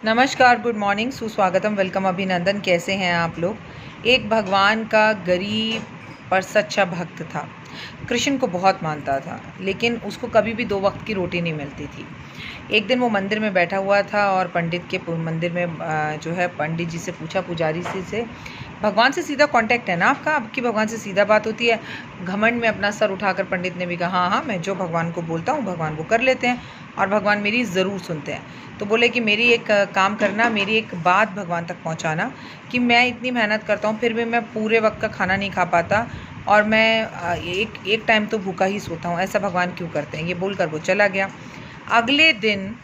नमस्कार, good morning, सुस्वागतम, welcome, अभिनंदन। कैसे हैं आप लोग। एक भगवान का गरीब पर सच्चा भक्त था। कृष्ण को बहुत मानता था, लेकिन उसको कभी भी 2 वक्त की रोटी नहीं मिलती थी। एक दिन वो मंदिर में बैठा हुआ था और पंडित के मंदिर में जो है पंडित जी से पूछा, पुजारी से भगवान से सीधा कांटेक्ट है ना आपका, आपकी भगवान से सीधा बात होती है। घमंड में अपना सर उठाकर पंडित ने भी कहा, हाँ हाँ, मैं जो भगवान को बोलता हूँ भगवान वो कर लेते हैं और भगवान मेरी ज़रूर सुनते हैं। तो बोले कि मेरी एक काम करना, मेरी एक बात भगवान तक पहुँचाना कि मैं इतनी मेहनत करता हूँ फिर भी मैं पूरे वक्त का खाना नहीं खा पाता और मैं एक टाइम तो भूखा ही सोता हूँ, ऐसा भगवान क्यों करते हैं। ये बोलकर वो चला गया। अगले दिन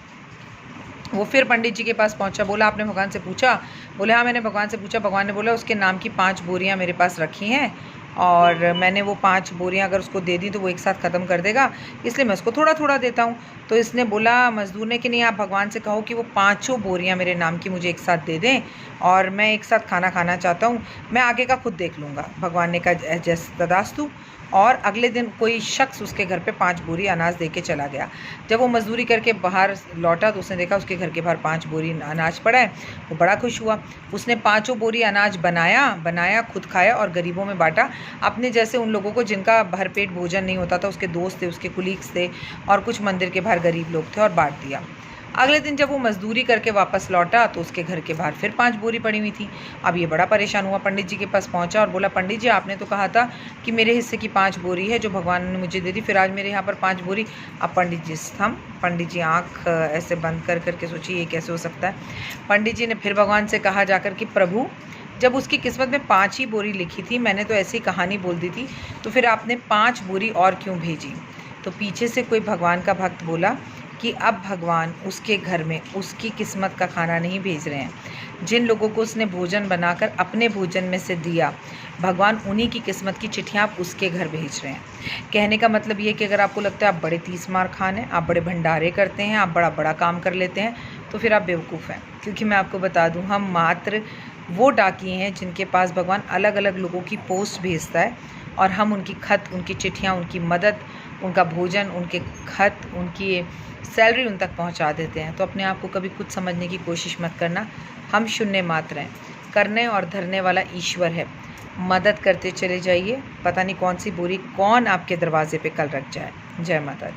वो फिर पंडित जी के पास पहुंचा। बोला, आपने भगवान से पूछा? बोले, हाँ मैंने भगवान से पूछा। भगवान ने बोला, उसके नाम की 5 बोरियां मेरे पास रखी हैं और मैंने वो 5 बोरियां अगर उसको दे दी तो वो एक साथ ख़त्म कर देगा, इसलिए मैं उसको थोड़ा थोड़ा देता हूँ। तो इसने बोला मज़दूर ने कि नहीं, आप भगवान से कहो कि वो 5 बोरियां मेरे नाम की मुझे एक साथ दे दें और मैं एक साथ खाना खाना चाहता हूँ, मैं आगे का खुद देख लूँगा। भगवान ने कहा, जैसे तदास्तु। और अगले दिन कोई शख्स उसके घर पे 5 बोरी अनाज दे के चला गया। जब वो मजदूरी करके बाहर लौटा तो उसने देखा उसके घर के बाहर 5 बोरी अनाज पड़ा है। वो बड़ा खुश हुआ। उसने 5 बोरी अनाज बनाया, खुद खाया और गरीबों में बांटा। अपने जैसे उन लोगों को जिनका भरपेट भोजन नहीं होता था, उसके दोस्त थे, उसके कुलीग्स थे और कुछ मंदिर के बाहर गरीब लोग थे, और बांट दिया। अगले दिन जब वो मजदूरी करके वापस लौटा तो उसके घर के बाहर फिर 5 बोरी पड़ी हुई थी। अब ये बड़ा परेशान हुआ, पंडित जी के पास पहुंचा और बोला, पंडित जी आपने तो कहा था कि मेरे हिस्से की 5 बोरी है जो भगवान ने मुझे दे दी, फिर आज मेरे यहाँ पर 5 बोरी। अब पंडित जी आँख ऐसे बंद कर करके सोची, ये कैसे हो सकता है। पंडित जी ने फिर भगवान से कहा जाकर कि प्रभु, जब उसकी किस्मत में 5 ही बोरी लिखी थी, मैंने तो ऐसी कहानी बोल दी थी, तो फिर आपने 5 बोरी और क्यों भेजी। तो पीछे से कोई भगवान का भक्त बोला कि अब भगवान उसके घर में उसकी किस्मत का खाना नहीं भेज रहे हैं। जिन लोगों को उसने भोजन बनाकर अपने भोजन में से दिया, भगवान उन्हीं की किस्मत की चिट्ठियाँ आप उसके घर भेज रहे हैं। कहने का मतलब ये कि अगर आपको लगता है आप बड़े 30 मार खान हैं, आप बड़े भंडारे करते हैं, आप बड़ा बड़ा काम कर लेते हैं, तो फिर आप बेवकूफ़ हैं। क्योंकि मैं आपको बता दूँ, हम मात्र वो डाकिए हैं जिनके पास भगवान अलग अलग लोगों की पोस्ट भेजता है और हम उनकी खत, उनकी चिट्ठियाँ, उनकी मदद, उनका भोजन, उनके खत, उनकी सैलरी उन तक पहुंचा देते हैं। तो अपने आप को कभी कुछ समझने की कोशिश मत करना। हम शून्य मात्र हैं। करने और धरने वाला ईश्वर है। मदद करते चले जाइए, पता नहीं कौन सी बोरी कौन आपके दरवाजे पे कल रख जाए। जय माता दी।